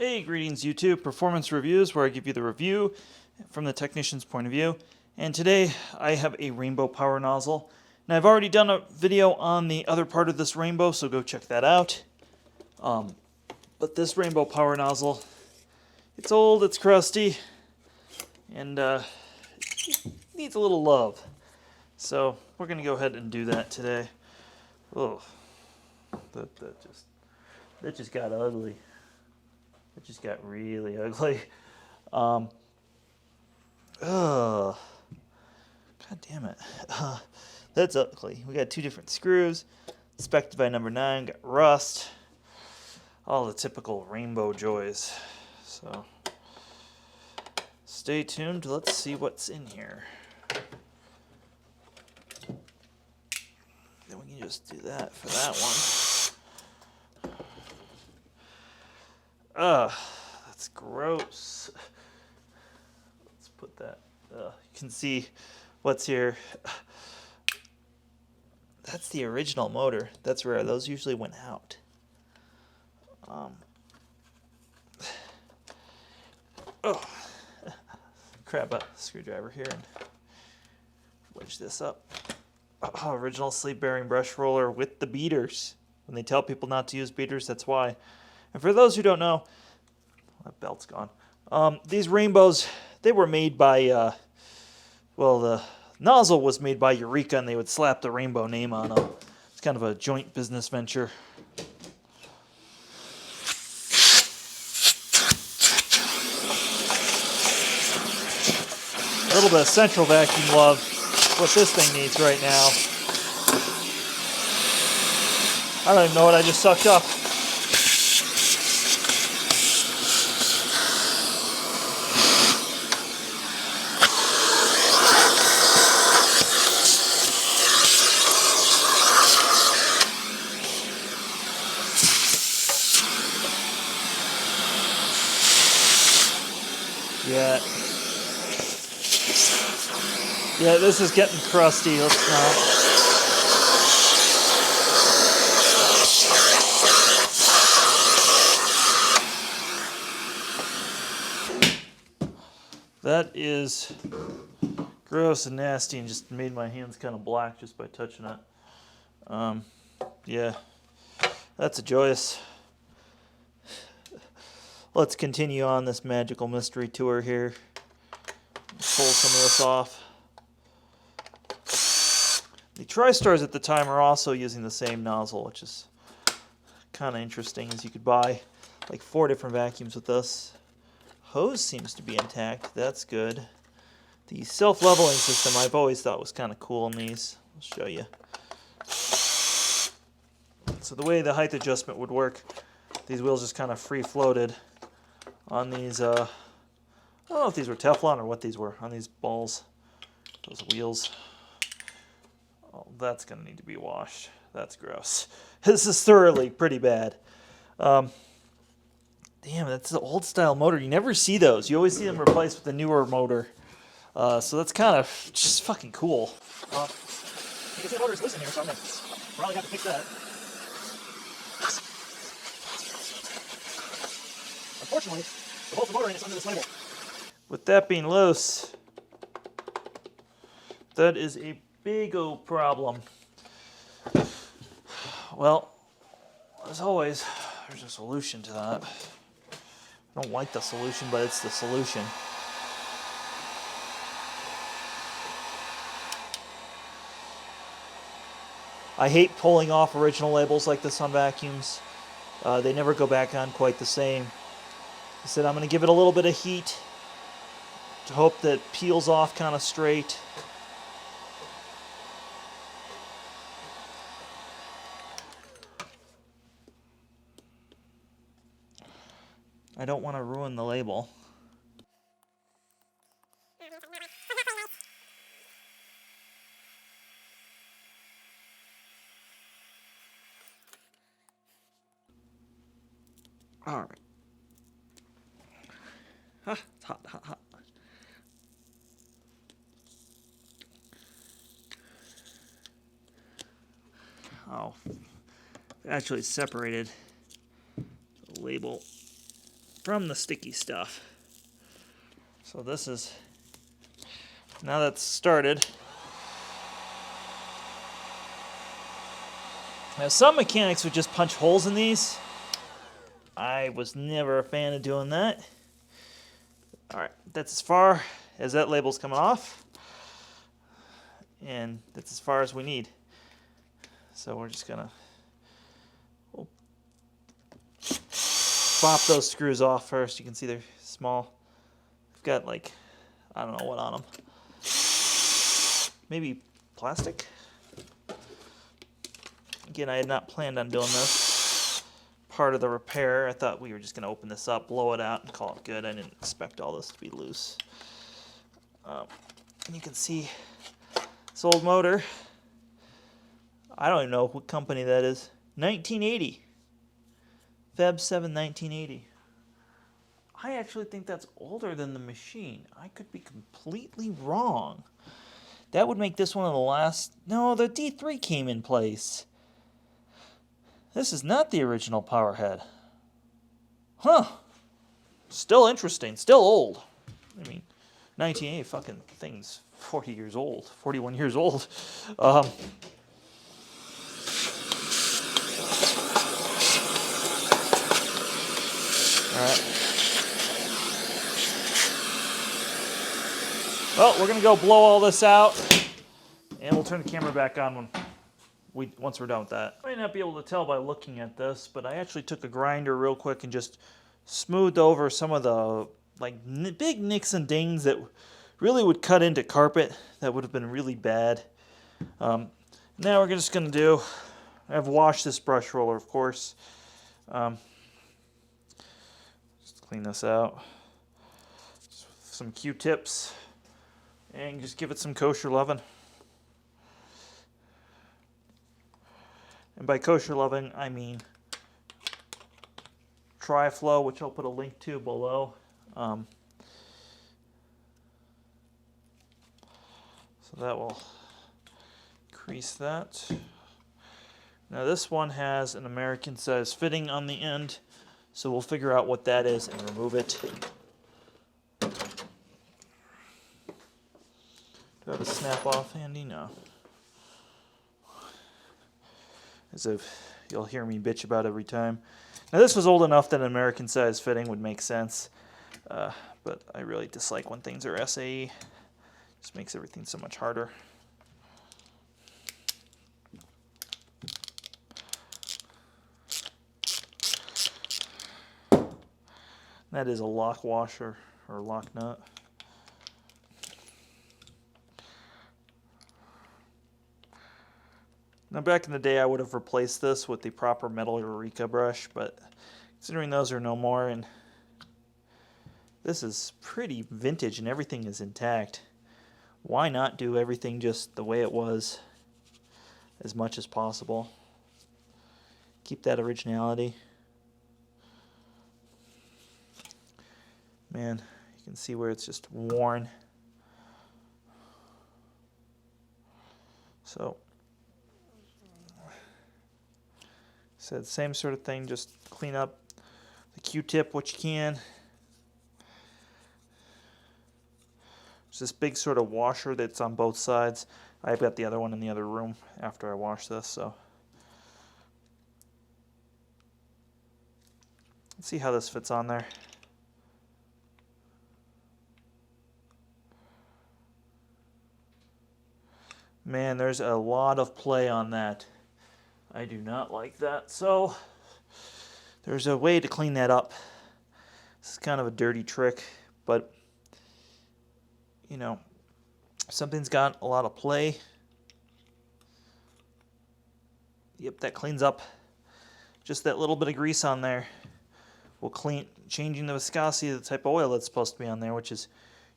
Hey, greetings YouTube, Performance Reviews, where I give you the review from the technician's point of view. And today I have a rainbow power nozzle. Now I've already done a video on the other part of this rainbow, so go check that out. But this rainbow power nozzle, it's old, it's crusty, and it needs a little love. So we're going to go ahead and do that today. Oh, that just got ugly. It just got really ugly. God damn it. That's ugly. We got two different screws. Spec by number 9, got rust. All the typical rainbow joys. So, stay tuned. Let's see what's in here. Then we can just do that for that one. That's gross. Let's put that. You can see what's here. That's the original motor. That's rare. Those usually went out. Grab a screwdriver here and wedge this up. Original sleeve bearing brush roller with the beaters. When they tell people not to use beaters, that's why. And for those who don't know, that belt's gone. These rainbows, they were made by, the nozzle was made by Eureka, and they would slap the rainbow name on them. It's kind of a joint business venture. A little bit of central vacuum love, what this thing needs right now. I don't even know what I just sucked up. Yeah, this is getting crusty. Let's not. That is gross and nasty and just made my hands kind of black just by touching it. Yeah, that's a joyous. Let's continue on this magical mystery tour here. Pull some of this off. The TriStars at the time are also using the same nozzle, which is kind of interesting, as you could buy like 4 different vacuums with this. Hose seems to be intact. That's good. The self-leveling system I've always thought was kind of cool in these. I'll show you. So the way the height adjustment would work, these wheels just kind of free-floated on these, I don't know if these were Teflon or what these were, on these balls, those wheels. Oh, that's going to need to be washed. That's gross. This is thoroughly pretty bad. Damn, that's the old style motor. You never see those. You always see them replaced with the newer motor. So that's kind of just fucking cool. You can see the motor's loose in here, so I'm going to probably have to fix that. Unfortunately, the bolts of the motor is under this label. With that being loose, that is a big old problem. Well, as always, there's a solution to that. I don't like the solution, but it's the solution. I hate pulling off original labels like this on vacuums. They never go back on quite the same. I said I'm going to give it a little bit of heat to hope that it peels off kind of straight. I don't want to ruin the label. All right. It's hot, hot, hot. Oh, actually separated the label from the sticky stuff. So this is, now that's started. Now some mechanics would just punch holes in these. I was never a fan of doing that. Alright, that's as far as that label's coming off. And that's as far as we need. So we're just gonna pop those screws off first. You can see they're small. I've got like, I don't know what on them. Maybe plastic? Again, I had not planned on doing this part of the repair. I thought we were just gonna open this up, blow it out, and call it good. I didn't expect all this to be loose. And you can see this old motor. I don't even know what company that is. 1980. Feb 7, 1980. I actually think that's older than the machine. I could be completely wrong. That would make this one of the last... No, the D3 came in place. This is not the original power head. Huh. Still interesting. Still old. I mean, 1980 fucking thing's 40 years old. 41 years old. Alright. Well, we're going to go blow all this out, and we'll turn the camera back on once we're done with that. You might not be able to tell by looking at this, but I actually took a grinder real quick and just smoothed over some of the big nicks and dings that really would cut into carpet. That would have been really bad. Now we're just going to do, I've washed this brush roller, of course. Just clean this out. Some Q-tips. And just give it some kosher loving. And by kosher loving, I mean Tri-Flow, which I'll put a link to below. So that will crease that. Now this one has an American size fitting on the end, so we'll figure out what that is and remove it. Do I have a snap off handy? No. As if you'll hear me bitch about every time. Now this was old enough that an American size fitting would make sense, but I really dislike when things are SAE. Just makes everything so much harder. That is a lock washer or lock nut. Now back in the day I would have replaced this with the proper metal Eureka brush, but considering those are no more and this is pretty vintage and everything is intact, why not do everything just the way it was as much as possible? Keep that originality. Man, you can see where it's just worn. So said same sort of thing, just clean up the Q-tip what you can. There's this big sort of washer that's on both sides. I've got the other one in the other room after I wash this, so let's see how this fits on there. Man, there's a lot of play on that. I do not like that. So there's a way to clean that up. This is kind of a dirty trick, but you know, something's got a lot of play. Yep, that cleans up. Just that little bit of grease on there will clean, changing the viscosity of the type of oil that's supposed to be on there, which is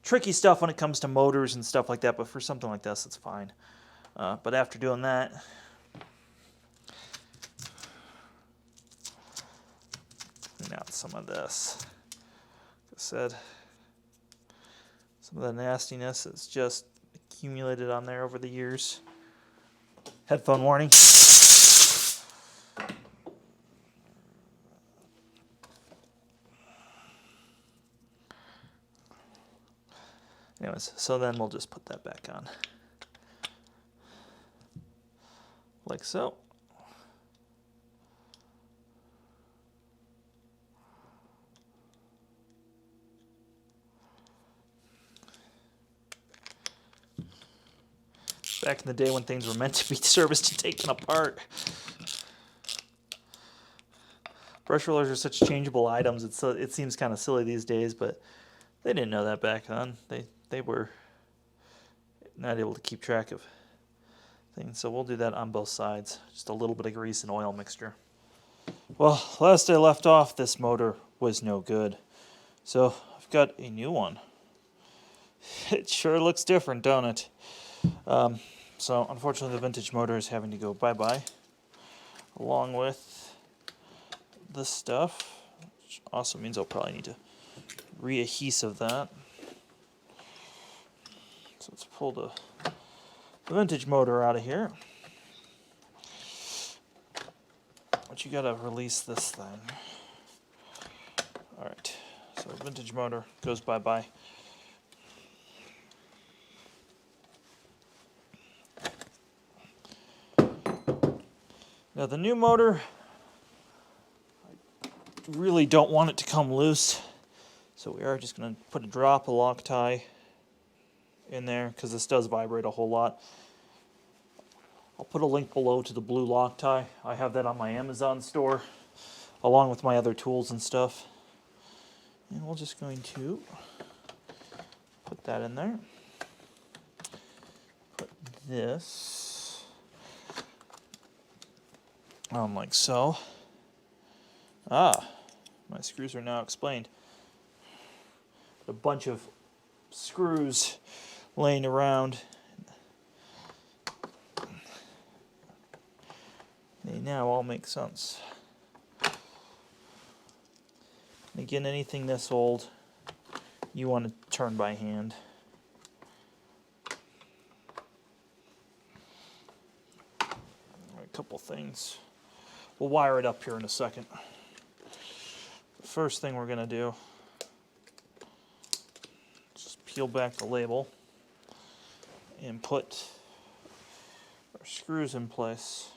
tricky stuff when it comes to motors and stuff like that, but for something like this, it's fine. But after doing that, clean out some of this. Like I said, some of the nastiness is just accumulated on there over the years. Headphone warning. Anyways, so then we'll just put that back on. Like so. Back in the day when things were meant to be serviced and taken apart. Brush rollers are such changeable items. It seems kind of silly these days, but they didn't know that back then. They were not able to keep track of things. So we'll do that on both sides. Just a little bit of grease and oil mixture. Well, last I left off, this motor was no good. So I've got a new one. It sure looks different, don't it? So unfortunately the vintage motor is having to go bye-bye, along with this stuff, which also means I'll probably need to readhesive that. So let's pull the vintage motor out of here. But you gotta release this thing. Alright, so vintage motor goes bye-bye. Now the new motor, I really don't want it to come loose, so we are just going to put a drop of Loctite in there because this does vibrate a whole lot. I'll put a link below to the blue Loctite. I have that on my Amazon store along with my other tools and stuff. And we're just going to put that in there. Put this on like so. Ah, my screws are now explained. A bunch of screws laying around. They now all make sense. And again, anything this old, you want to turn by hand. A couple things. We'll wire it up here in a second. The first thing we're going to do is just peel back the label and put our screws in place.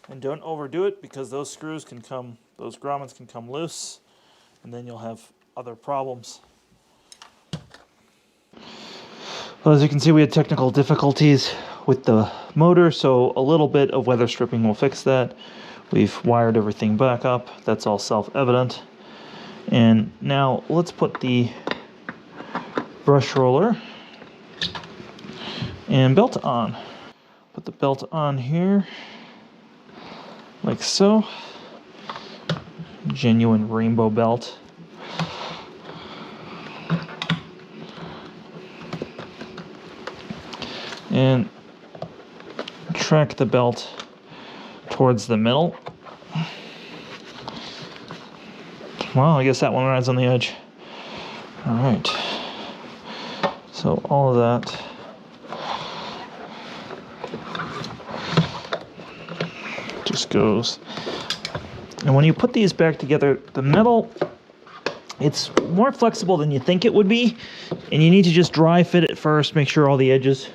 And don't overdo it because those screws can come, those grommets can come loose, and then you'll have other problems. Well, as you can see, we had technical difficulties with the motor, so a little bit of weather stripping will fix that. We've wired everything back up. That's all self-evident. And now let's put the brush roller and belt on. Put the belt on here. Like so. Genuine rainbow belt. And track the belt towards the middle. Well, I guess that one rides on the edge. Alright. So all of that. Just goes. And when you put these back together, the metal, it's more flexible than you think it would be, and you need to just dry fit it first, make sure all the edges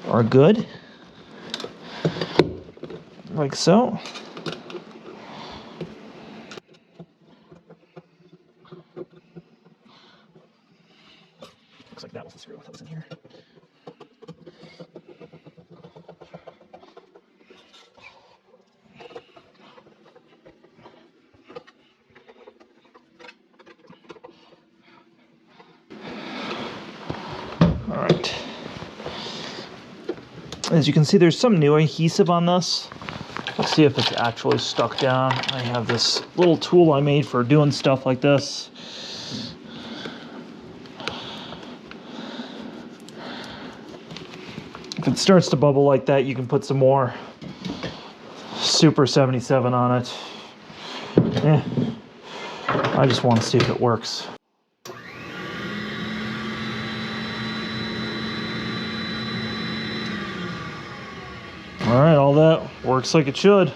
are good, like so. Looks like that was the screw that was in here. Alright. As you can see, there's some new adhesive on this. Let's see if it's actually stuck down. I have this little tool I made for doing stuff like this. If it starts to bubble like that, you can put some more Super 77 on it. Eh, I just want to see if it works. All right, all that works like it should.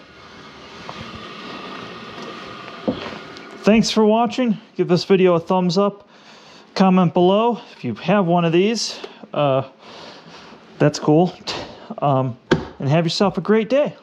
Thanks for watching. Give this video a thumbs up. Comment below if you have one of these. That's cool. And have yourself a great day.